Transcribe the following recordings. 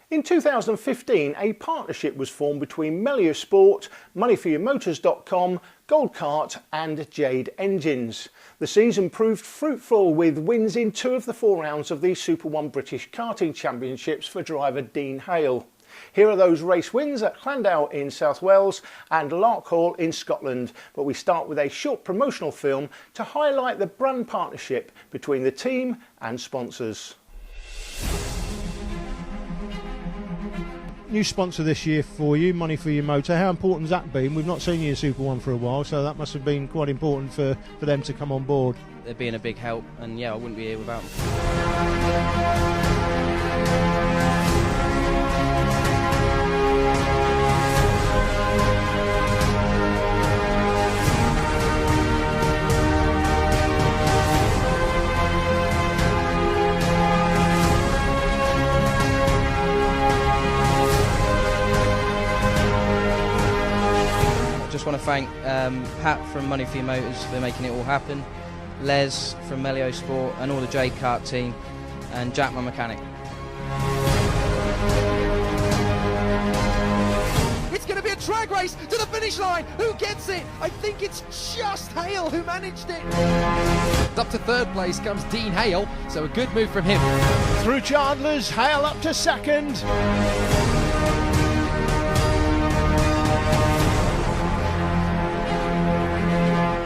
In 2015, a partnership was formed between melliosport, moneyforyourmotors.com, Gold Kart and Jade Engines. The season proved fruitful with wins in 2 of the 4 rounds of the Super 1 British Karting Championships for driver Dean Hale. Here are those race wins at Llandow in South Wales and Larkhall in Scotland, but we start with a short promotional film to highlight the brand partnership between the team and sponsors. New sponsor this year for you, Money for Your Motor. How important has that been? We've not seen you in Super 1 for a while, so that must have been quite important for them to come on board. They've been a big help, and yeah, I wouldn't be here without them. I just want to thank Pat from Money for Your Motors for making it all happen, Les from melliosport and all the Jade Kart team, and Jack, my mechanic. It's going to be a drag race to the finish line. Who gets it? I think it's just Hale who managed it. Up to 3rd place comes Dean Hale, so a good move from him. Through Chandler's, Hale up to 2nd.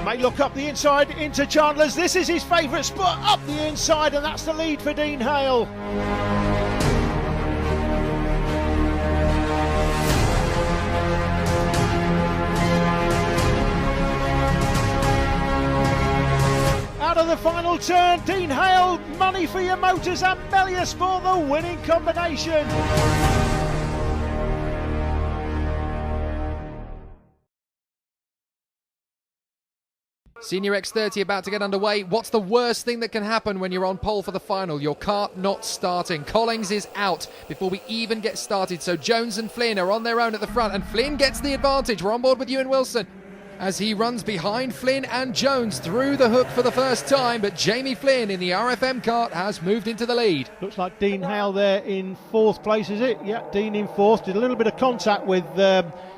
May look up the inside into Chandler's. This is his favourite spot, up the inside, and that's the lead for Dean Hale. Out of the final turn, Dean Hale, Money for Your Motors and melliosport, the winning combination. Senior X30 about to get underway. What's the worst thing that can happen when you're on pole for the final? Your kart not starting. Collings is out before we even get started, so Jones and Flynn are on their own at the front, and Flynn gets the advantage. We're on board with Ewan Wilson as he runs behind Flynn and Jones through the hook for the first time, but Jamie Flynn in the RFM kart has moved into the lead. Looks like Dean Hale there in 4th place, is it? Yeah, Dean in 4th. Did a little bit of contact with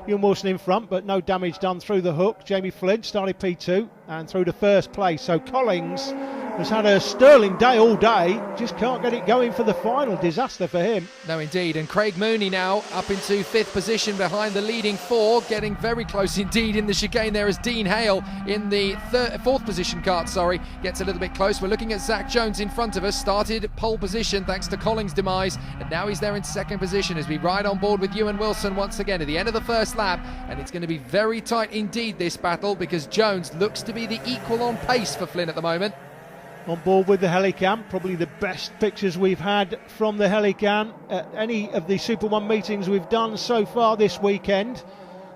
Ewan Wilson in front, but no damage done through the hook. Jamie Flynn started P2 and through to 1st place. So Collings has had a sterling day all day, just can't get it going for the final. Disaster for him. No, indeed. And Craig Mooney now up into 5th position behind the leading 4, getting very close indeed in the chicane there as Dean Hale in the 4th position kart, gets a little bit close. We're looking at Zach Jones in front of us, started pole position thanks to Collins' demise, and now he's there in 2nd position as we ride on board with Ewan Wilson once again at the end of the 1st lap, and it's going to be very tight indeed, this battle, because Jones looks to be the equal on pace for Flynn at the moment. On board with the Helicam, probably the best pictures we've had from the Helicam at any of the Super 1 meetings we've done so far this weekend.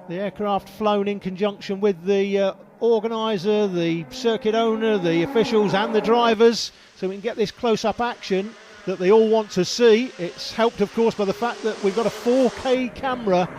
The aircraft flown in conjunction with the organiser, the circuit owner, the officials and the drivers, so we can get this close-up action that they all want to see. It's helped, of course, by the fact that we've got a 4K camera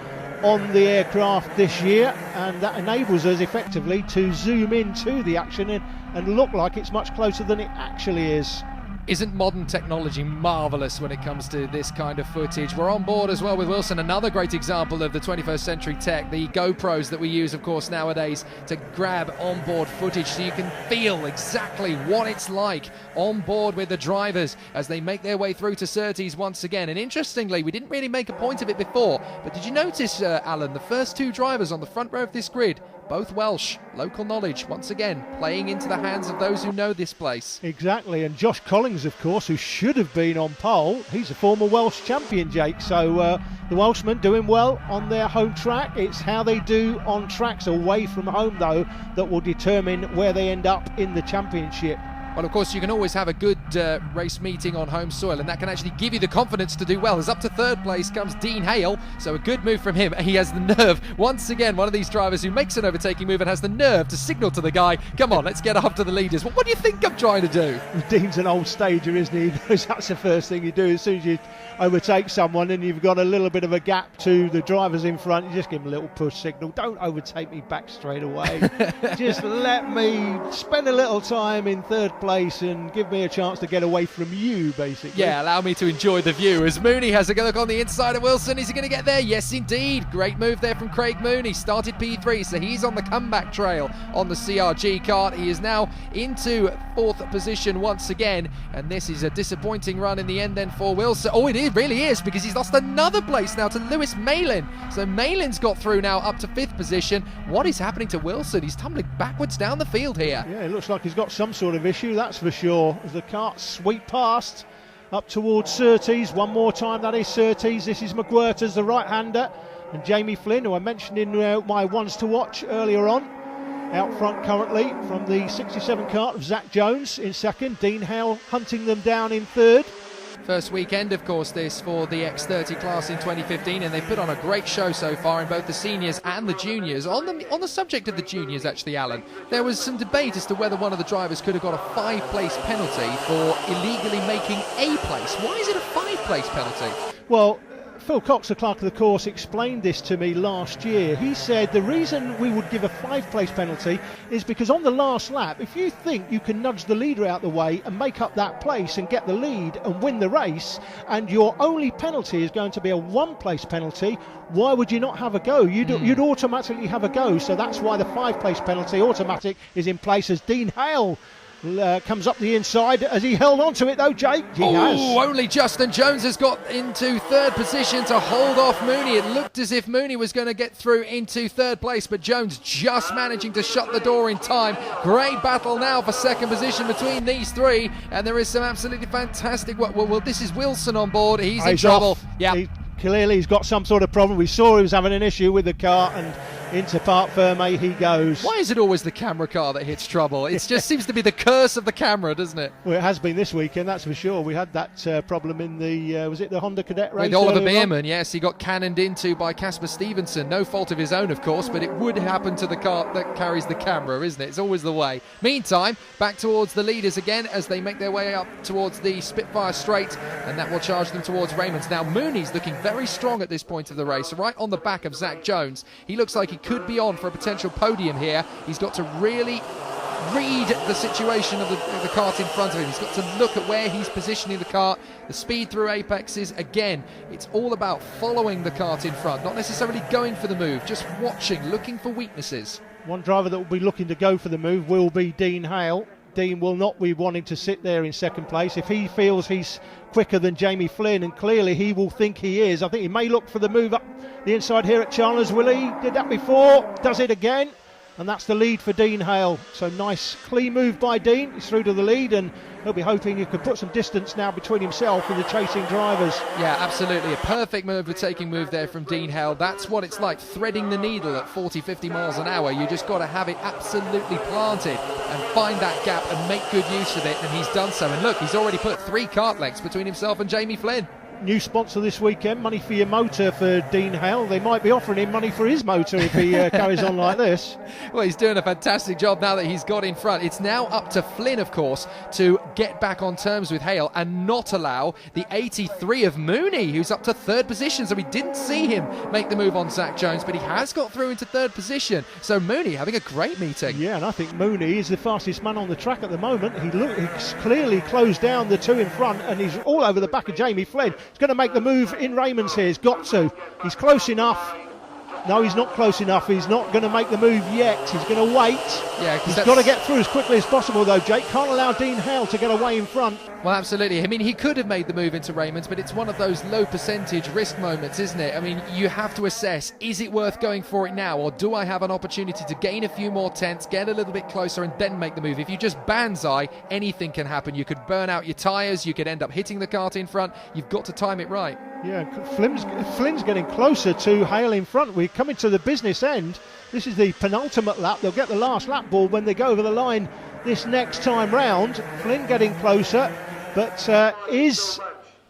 on the aircraft this year, and that enables us effectively to zoom into the action and look like it's much closer than it actually is. Isn't modern technology marvellous when it comes to this kind of footage? We're on board as well with Wilson, another great example of the 21st century tech, the GoPros that we use, of course, nowadays to grab onboard footage so you can feel exactly what it's like on board with the drivers as they make their way through to Surtees once again. And interestingly, we didn't really make a point of it before, but did you notice, Alan, the first 2 drivers on the front row of this grid, both Welsh, local knowledge, once again, playing into the hands of those who know this place. Exactly, and Josh Collings, of course, who should have been on pole, he's a former Welsh champion, Jake, so the Welshmen doing well on their home track. It's how they do on tracks away from home, though, that will determine where they end up in the championship. Well, of course, you can always have a good race meeting on home soil, and that can actually give you the confidence to do well. As up to 3rd place comes Dean Hale, so a good move from him. He has the nerve, once again, one of these drivers who makes an overtaking move and has the nerve to signal to the guy, come on, let's get after the leaders. Well, what do you think I'm trying to do? Dean's an old stager, isn't he? He knows that's the first thing you do. As soon as you overtake someone and you've got a little bit of a gap to the drivers in front, you just give them a little push signal. Don't overtake me back straight away. Just let me spend a little time in 3rd place. place and give me a chance to get away from you, basically. Yeah, allow me to enjoy the view as Mooney has a look on the inside of Wilson. Is he going to get there? Yes, indeed. Great move there from Craig Mooney. Started P3, so he's on the comeback trail on the CRG kart. He is now into 4th position once again, and this is a disappointing run in the end then for Wilson. Oh, really is, because he's lost another place now to Lewis Malin. So Malin's got through now up to 5th position. What is happening to Wilson? He's tumbling backwards down the field here. Yeah, it looks like he's got some sort of issue, that's for sure. As the kart sweep past up towards Surtees. One more time, that is Surtees. This is McWhirters, the right-hander, and Jamie Flynn, who I mentioned in my ones to watch earlier on. Out front currently from the 67 kart of Zach Jones in 2nd. Dean Hale hunting them down in 3rd. First weekend, of course, this for the X30 class in 2015, and they've put on a great show so far in both the seniors and the juniors. On the subject of the juniors, actually, Alan, there was some debate as to whether one of the drivers could have got a 5-place penalty for illegally making a place. Why is it a 5-place penalty? Well, Phil Cox, the clerk of the course, explained this to me last year. He said the reason we would give a 5-place penalty is because on the last lap, if you think you can nudge the leader out the way and make up that place and get the lead and win the race, and your only penalty is going to be a 1-place penalty, why would you not have a go? You'd automatically have a go. So that's why the 5-place penalty automatic is in place, as Dean Hale comes up the inside. As he held on to it though, Jake? Only Justin Jones has got into 3rd position to hold off Mooney. It looked as if Mooney was going to get through into 3rd place, but Jones just managing to shut the door in time. Great battle now for 2nd position between these three, and there is some absolutely fantastic work. Well, this is Wilson on board. He's in trouble. Yeah. Clearly he's got some sort of problem. We saw he was having an issue with the car, and into Parc Ferme he goes. Why is it always the camera car that hits trouble? It just seems to be the curse of the camera, doesn't it? Well, it has been this weekend, that's for sure. We had that problem in the, was it the Honda Cadet race? With Oliver Beerman, yes. He got cannoned into by Casper Stevenson. No fault of his own, of course, but it would happen to the car that carries the camera, isn't it? It's always the way. Meantime, back towards the leaders again as they make their way up towards the Spitfire Straight, and that will charge them towards Raymond's. Now, Mooney's looking very strong at this point of the race, right on the back of Zach Jones. He looks like he could be on for a potential podium here. He's got to really read the situation of the kart in front of him. He's got to look at where he's positioning the kart, the speed through apexes. Again, it's all about following the kart in front, not necessarily going for the move, just watching, looking for weaknesses. One driver that will be looking to go for the move will be Dean Hale. Dean will not be wanting to sit there in 2nd place. If he feels he's quicker than Jamie Flynn, and clearly he will think he is, I think he may look for the move up the inside here at Chandler's, will he? Did that before, does it again, and that's the lead for Dean Hale. So nice clean move by Dean. He's through to the lead, and he'll be hoping he can put some distance now between himself and the chasing drivers. Yeah, absolutely. A perfect taking move there from Dean Hale. That's what it's like, threading the needle at 40-50 miles an hour. You just got to have it absolutely planted and find that gap and make good use of it, and he's done so. And look, he's already put 3 kart lengths between himself and Jamie Flynn. New sponsor this weekend, Money for Your Motor for Dean Hale. They might be offering him money for his motor if he carries on like this. Well, he's doing a fantastic job now that he's got in front. It's now up to Flynn, of course, to get back on terms with Hale and not allow the 83 of Mooney, who's up to 3rd position. So we didn't see him make the move on Zach Jones, but he has got through into 3rd position. So Mooney having a great meeting. Yeah, and I think Mooney is the fastest man on the track at the moment. He's clearly closed down the 2 in front, and he's all over the back of Jamie Flynn. He's going to make the move in Raymond's here. He's got to. He's close enough. No, he's not close enough. He's not going to make the move yet. He's going to wait. Yeah, he's got to get through as quickly as possible, though, Jake. Can't allow Dean Hale to get away in front. Well, absolutely. I mean, he could have made the move into Raymond's, but it's one of those low percentage risk moments, isn't it? I mean, you have to assess, is it worth going for it now, or do I have an opportunity to gain a few more tenths, get a little bit closer, and then make the move? If you just banzai, anything can happen. You could burn out your tyres, you could end up hitting the kart in front. You've got to time it right. Yeah, Flynn's getting closer to Hale in front. We're coming to the business end. This is the penultimate lap. They'll get the last lap ball when they go over the line this next time round. Flynn getting closer, but is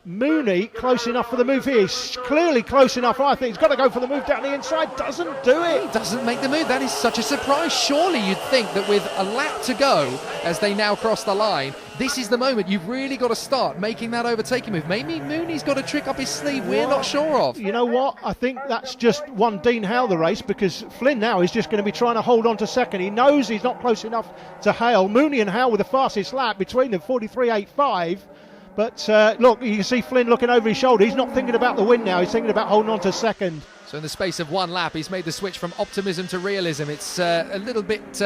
Mooney close enough for the move here. He's clearly close enough. I think he's got to go for the move down the inside. Doesn't do it. He doesn't make the move. That is such a surprise. Surely you'd think that with a lap to go as they now cross the line, this is the moment you've really got to start making that overtaking move. Maybe Mooney's got a trick up his sleeve we're not sure of. You know what? I think that's just won Dean Hale the race, because Flynn now is just going to be trying to hold on to second. He knows he's not close enough to Hale. Mooney and Hale with the fastest lap between them, 43.85. But look, you can see Flynn looking over his shoulder. He's not thinking about the win now. He's thinking about holding on to second. So in the space of one lap, he's made the switch from optimism to realism. It's a little bit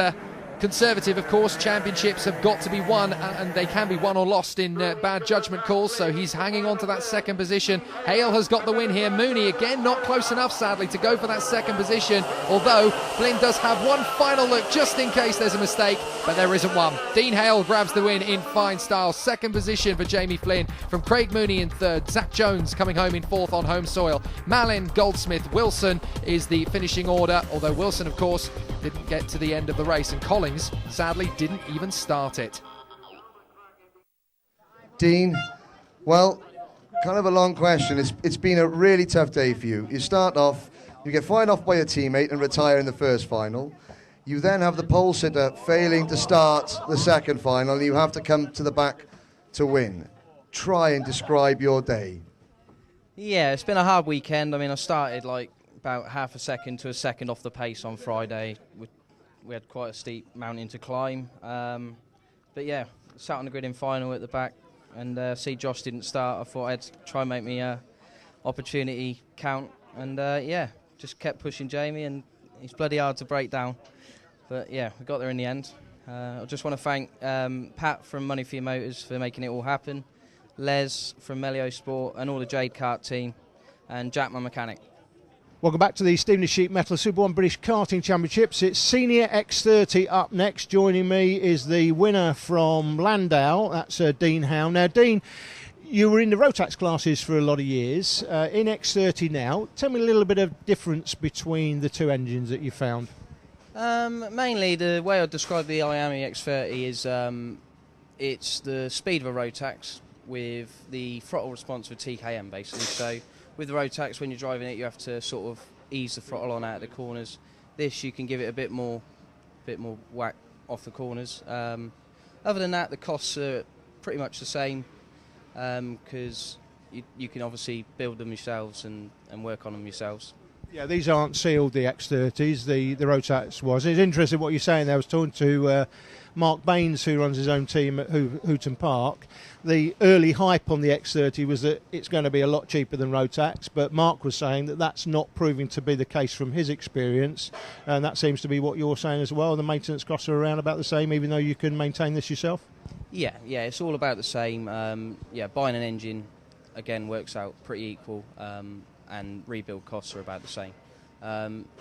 conservative, of course. Championships have got to be won, and they can be won or lost in bad judgment calls. So he's hanging on to that second position. Hale has got the win here. Mooney, again, not close enough, sadly, to go for that second position. Although Flynn does have one final look just in case there's a mistake, but there isn't one. Dean Hale grabs the win in fine style. Second position for Jamie Flynn, from Craig Mooney in third. Zach Jones coming home in fourth on home soil. Malin, Goldsmith, Wilson is the finishing order, although Wilson, of course, didn't get to the end of the race, and Collins sadly didn't even start it. Dean, well, kind of a long question. It's been a really tough day for you. You start off, you get fired off by a teammate and retire in the first final. You then have the pole sitter failing to start the second final, and you have to come to the back to win. Try and describe your day. Yeah, it's been a hard weekend. I mean, I started like about half a second to a second off the pace on Friday. We had quite a steep mountain to climb. But yeah, sat on the grid in final at the back, and see Josh didn't start. I thought I'd try and make me opportunity count. And yeah, just kept pushing Jamie, and he's bloody hard to break down. But yeah, we got there in the end. I just want to thank Pat from Money for Your Motors for making it all happen, Les from melliosport, and all the Jade Kart team, and Jack, my mechanic. Welcome back to the Stevenage Sheep Metal Super 1 British Karting Championships. It's Senior X30 up next. Joining me is the winner from Landau, that's Dean Hale. Now, Dean, you were in the Rotax classes for a lot of years. In X30 now, tell me a little bit of difference between the two engines that you found. Mainly, the way I describe the Iami X30 is it's the speed of a Rotax with the throttle response of a TKM, basically. So with the Rotax, when you're driving it, you have to sort of ease the throttle on out of the corners. This, you can give it a bit more whack off the corners. Other than that, the costs are pretty much the same, because you can obviously build them yourselves and work on them yourselves. Yeah, these aren't sealed, the X30s, the Rotax was. It's interesting what you're saying there. I was talking to Mark Baines, who runs his own team at Houghton Park. The early hype on the X30 was that it's going to be a lot cheaper than Rotax, but Mark was saying that that's not proving to be the case from his experience, and that seems to be what you're saying as well. The maintenance costs are around about the same, even though you can maintain this yourself? Yeah, it's all about the same. Buying an engine, again, works out pretty equal, and rebuild costs are about the same.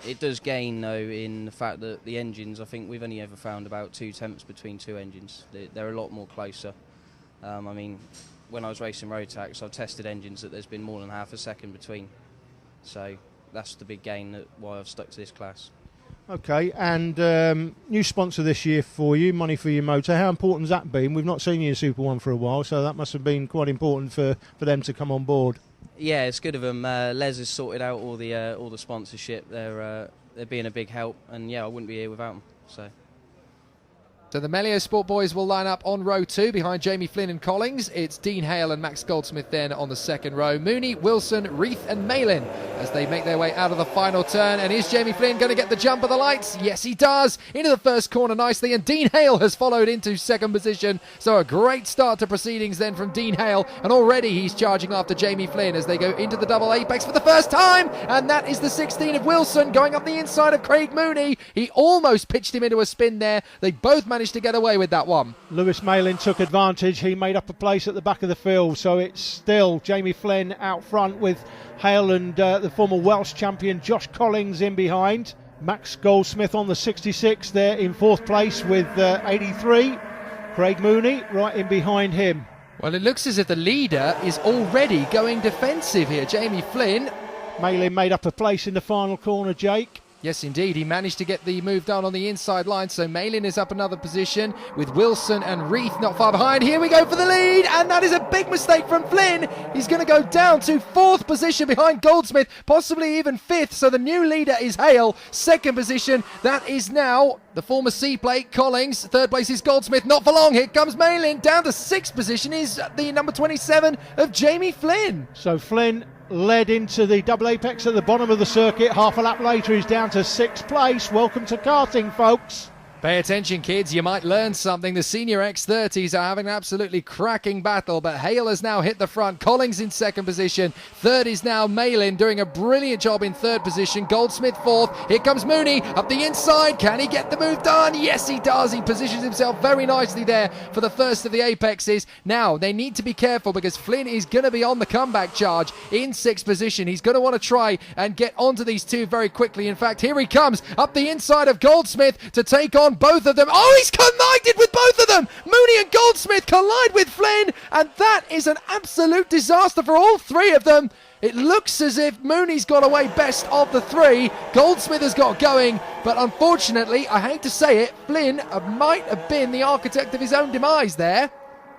It does gain, though, in the fact that the engines, I think we've only ever found about 2 tenths between two engines. They're a lot more closer. I mean, when I was racing Rotax, I've tested engines that there's been more than half a second between. So that's the big gain, why I've stuck to this class. Okay, and new sponsor this year for you, Money for Your Motor. How important has that been? We've not seen you in Super 1 for a while, so that must have been quite important for them to come on board. Yeah, it's good of them. Les has sorted out all the sponsorship. They're being a big help, and yeah, I wouldn't be here without them. So the melliosport boys will line up on row 2 behind Jamie Flynn and Collins. It's Dean Hale and Max Goldsmith then on the second row. Mooney, Wilson, Reith and Malin as they make their way out of the final turn. And is Jamie Flynn going to get the jump of the lights? Yes, he does. Into the first corner nicely, and Dean Hale has followed into second position. So a great start to proceedings then from Dean Hale, and already he's charging after Jamie Flynn as they go into the double apex for the first time. And that is the 16 of Wilson going up the inside of Craig Mooney. He almost pitched him into a spin there. They both managed to get away with that one. Lewis Malin took advantage. He made up a place at the back of the field, so it's still Jamie Flynn out front with Hale and the former Welsh champion Josh Collins in behind. Max Goldsmith on the 66 there in fourth place with 83. Craig Mooney right in behind him. Well, it looks as if the leader is already going defensive here. Jamie Flynn. Malin made up a place in the final corner, Jake. Yes, indeed. He managed to get the move done on the inside line, so Malin is up another position with Wilson and Reith not far behind. Here we go for the lead, and that is a big mistake from Flynn. He's going to go down to 4th position behind Goldsmith, possibly even 5th, so the new leader is Hale. 2nd position, that is now the former C-plate, Collings. 3rd place is Goldsmith, not for long. Here comes Malin. Down to 6th position is the number 27 of Jamie Flynn. So Flynn led into the double apex at the bottom of the circuit. Half a lap later, he's down to 6th place. Welcome to karting, folks. Pay attention, kids. You might learn something. The senior X30s are having an absolutely cracking battle, but Hale has now hit the front. Collings in 2nd position. 3rd is now Malin, doing a brilliant job in 3rd position. Goldsmith 4th. Here comes Mooney up the inside. Can he get the move done? Yes, he does. He positions himself very nicely there for the first of the apexes. Now, they need to be careful because Flynn is going to be on the comeback charge in 6th position. He's going to want to try and get onto these two very quickly. In fact, here he comes up the inside of Goldsmith to take on both of them. Oh, he's collided with both of them. Mooney and Goldsmith collide with Flynn, and that is an absolute disaster for all 3 of them. It looks as if Mooney's got away best of the 3. Goldsmith has got going, but unfortunately, I hate to say it, Flynn might have been the architect of his own demise there.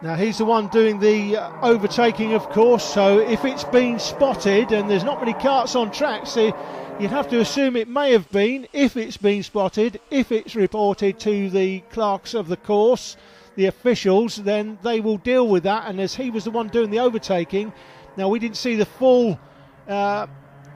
Now he's the one doing the overtaking, of course, so if it's been spotted, and there's not many karts on track, so you'd have to assume it may have been, if it's been spotted, if it's reported to the clerks of the course, the officials, then they will deal with that. And as he was the one doing the overtaking, now we didn't see the full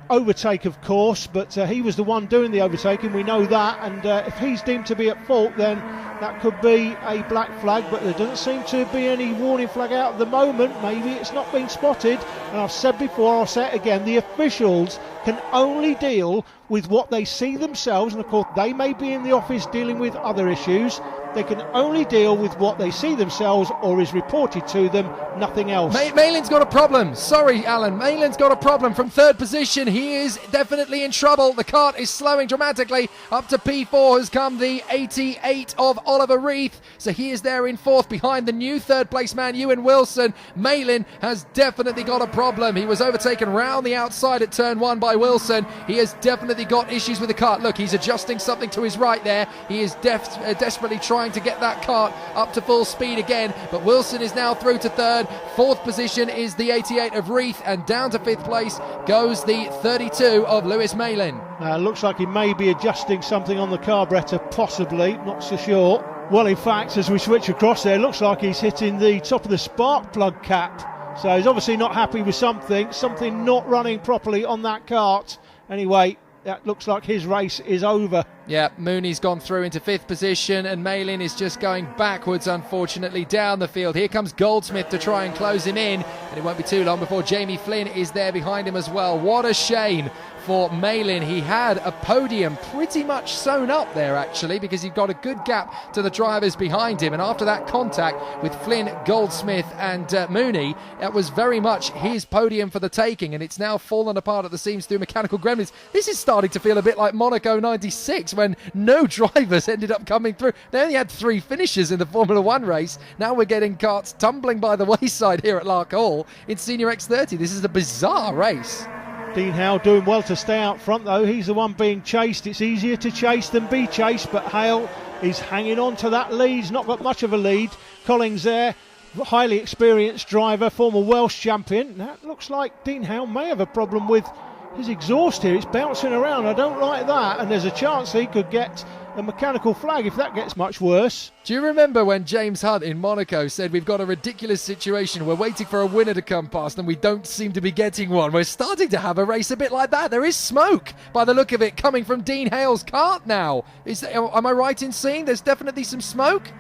overtake, of course, but he was the one doing the overtaking, we know that, and if he's deemed to be at fault, then that could be a black flag, but there doesn't seem to be any warning flag out at the moment. Maybe it's not been spotted, and I've said before, I'll say it again, the officials can only deal with what they see themselves, and of course they may be in the office dealing with other issues. They can only deal with what they see themselves or is reported to them, nothing else. Malin's got a problem. Sorry, Alan. Malin's got a problem. From 3rd position, he is definitely in trouble. The kart is slowing dramatically. Up to P4 has come the 88 of Oliver Reith. So he is there in 4th behind the new 3rd place man, Ewan Wilson. Malin has definitely got a problem. He was overtaken round the outside at turn 1 by Wilson. He has definitely got issues with the kart. Look, he's adjusting something to his right there. He is desperately trying to get that kart up to full speed again, but Wilson is now through to 3rd. 4th position is the 88 of Reith, and down to 5th place goes the 32 of Lewis Malin. Looks like he may be adjusting something on the carburettor, possibly, not so sure. Well, in fact, as we switch across there, looks like he's hitting the top of the spark plug cap, so he's obviously not happy with something not running properly on that kart. Anyway, that looks like his race is over. Yeah, Mooney's gone through into 5th position, and Malin is just going backwards, unfortunately, down the field. Here comes Goldsmith to try and close him in, and it won't be too long before Jamie Flynn is there behind him as well. What a shame for Malin. He had a podium pretty much sewn up there, actually, because he got a good gap to the drivers behind him, and after that contact with Flynn, Goldsmith and Mooney, that was very much his podium for the taking, and it's now fallen apart at the seams through mechanical gremlins. This is starting to feel a bit like Monaco 96, when no drivers ended up coming through. They only had 3 finishers in the Formula 1 race. Now we're getting karts tumbling by the wayside here at Lark Hall in Senior X30. This is a bizarre race. Dean Hale doing well to stay out front, though. He's the one being chased. It's easier to chase than be chased, but Hale is hanging on to that lead. He's not got much of a lead. Collings there, highly experienced driver, former Welsh champion. That looks like Dean Hale may have a problem with his exhaust here. It's bouncing around. I don't like that, and there's a chance he could get a mechanical flag if that gets much worse. Do you remember when James Hunt in Monaco said, we've got a ridiculous situation, we're waiting for a winner to come past and we don't seem to be getting one? We're starting to have a race a bit like that. There is smoke, by the look of it, coming from Dean Hale's kart now. Am I right in seeing there's definitely some smoke?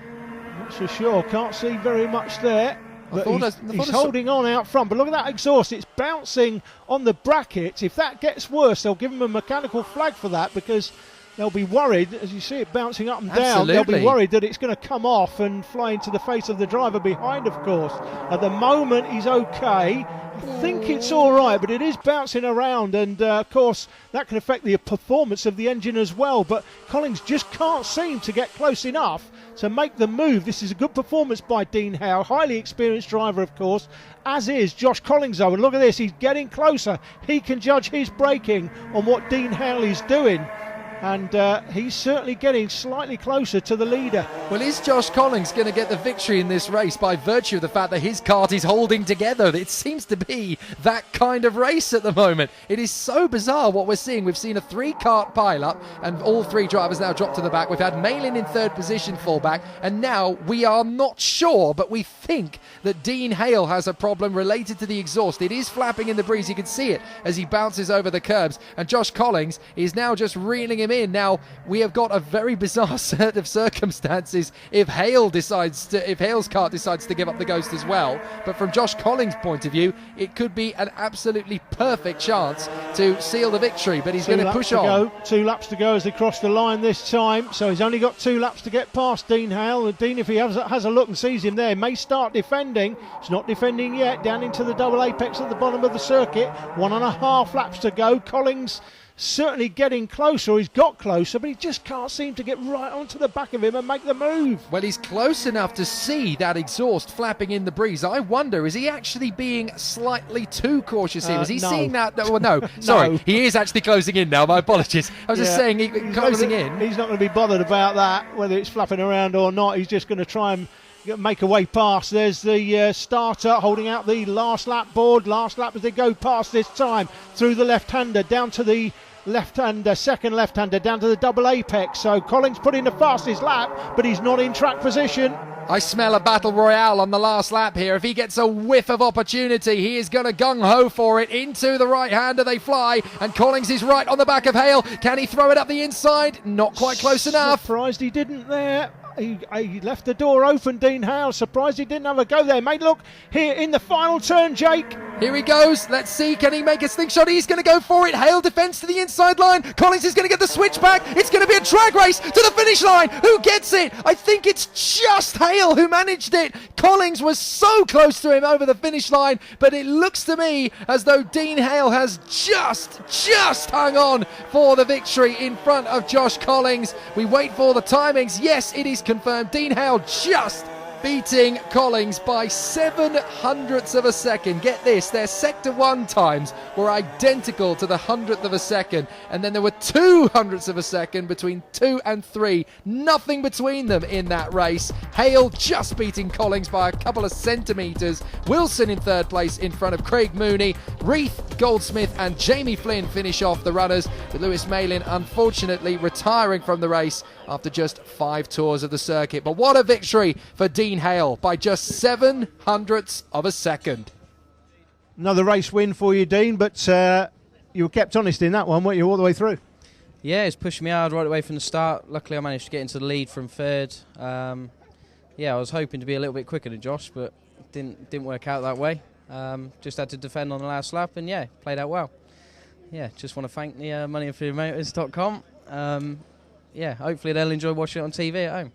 Not so sure, can't see very much there. But he's I holding on out front, but look at that exhaust, it's bouncing on the brackets. If that gets worse, they'll give him a mechanical flag for that, because they'll be worried, as you see it bouncing up and down. Absolutely. They'll be worried that it's going to come off and fly into the face of the driver behind, of course. At the moment, he's okay. I think it's all right, but it is bouncing around, and of course that can affect the performance of the engine as well. But Collings just can't seem to get close enough to make the move. This is a good performance by Dean Hale, highly experienced driver, of course, as is Josh Collings, though. And look at this, he's getting closer. He can judge his braking on what Dean Hale is doing. and he's certainly getting slightly closer to the leader. Well, is Josh Collins going to get the victory in this race by virtue of the fact that his kart is holding together? It seems to be that kind of race at the moment. It is so bizarre what we're seeing. We've seen a 3-kart pile-up and all 3 drivers now drop to the back. We've had Malin in 3rd position fall back, and now we are not sure, but we think that Dean Hale has a problem related to the exhaust. It is flapping in the breeze. You can see it as he bounces over the curbs, and Josh Collins is now just reeling him in. Now, we have got a very bizarre set of circumstances if Hale's kart decides to give up the ghost as well. But from Josh Collins' point of view, it could be an absolutely perfect chance to seal the victory, but he's going to push on. 2 laps to go as they cross the line this time, so he's only got 2 laps to get past Dean Hale. Dean, if he has a look and sees him there, may start defending. He's not defending yet, down into the double apex at the bottom of the circuit. 1.5 laps to go. Collins certainly getting closer. He's got closer, but he just can't seem to get right onto the back of him and make the move. Well, he's close enough to see that exhaust flapping in the breeze. I wonder, is he actually being slightly too cautious here? Is he seeing that? Well, no, sorry. No. He is actually closing in now. My apologies. I was just saying, He's closing in. in. He's not going to be bothered about that, whether it's flapping around or not. He's just going to try and make a way past. There's the starter holding out the last lap board. Last lap as they go past this time through the left-hander down to the left-hander, second left-hander down to the double apex. So Collins put in the fastest lap, but he's not in track position. I smell a battle royale on the last lap here. If he gets a whiff of opportunity, he is going to gung-ho for it. Into the right-hander they fly, and Collins is right on the back of Hale. Can he throw it up the inside? Not quite close enough. Surprised he didn't there. He left the door open, Dean Hale. Surprised he didn't have a go there. Mate, look, here in the final turn, Jake. Here he goes. Let's see. Can he make a slingshot? He's going to go for it. Hale defends to the inside line. Collins is going to get the switch back. It's going to be a drag race to the finish line. Who gets it? I think it's just Hale who managed it. Collins was so close to him over the finish line, but it looks to me as though Dean Hale has just hung on for the victory in front of Josh Collins. We wait for the timings. Yes, it is confirmed. Dean Hale just beating Collins by 0.07 of a second. Get this, their sector 1 times were identical to the 100th of a second, and then there were 0.02 of a second between 2 and 3. Nothing between them in that race. Hale just beating Collins by a couple of centimetres. Wilson in 3rd place in front of Craig Mooney. Reith, Goldsmith and Jamie Flynn finish off the runners, with Lewis Malin unfortunately retiring from the race after just 5 tours of the circuit. But what a victory for Dean Hale by just 0.07 of a second. Another race win for you, Dean, but you were kept honest in that one, weren't you, all the way through? Yeah, it's pushed me hard right away from the start. Luckily, I managed to get into the lead from 3rd. I was hoping to be a little bit quicker than Josh, but didn't work out that way. Just had to defend on the last lap, and played out well. Just want to thank the melliosport.com. Hopefully they'll enjoy watching it on TV at home.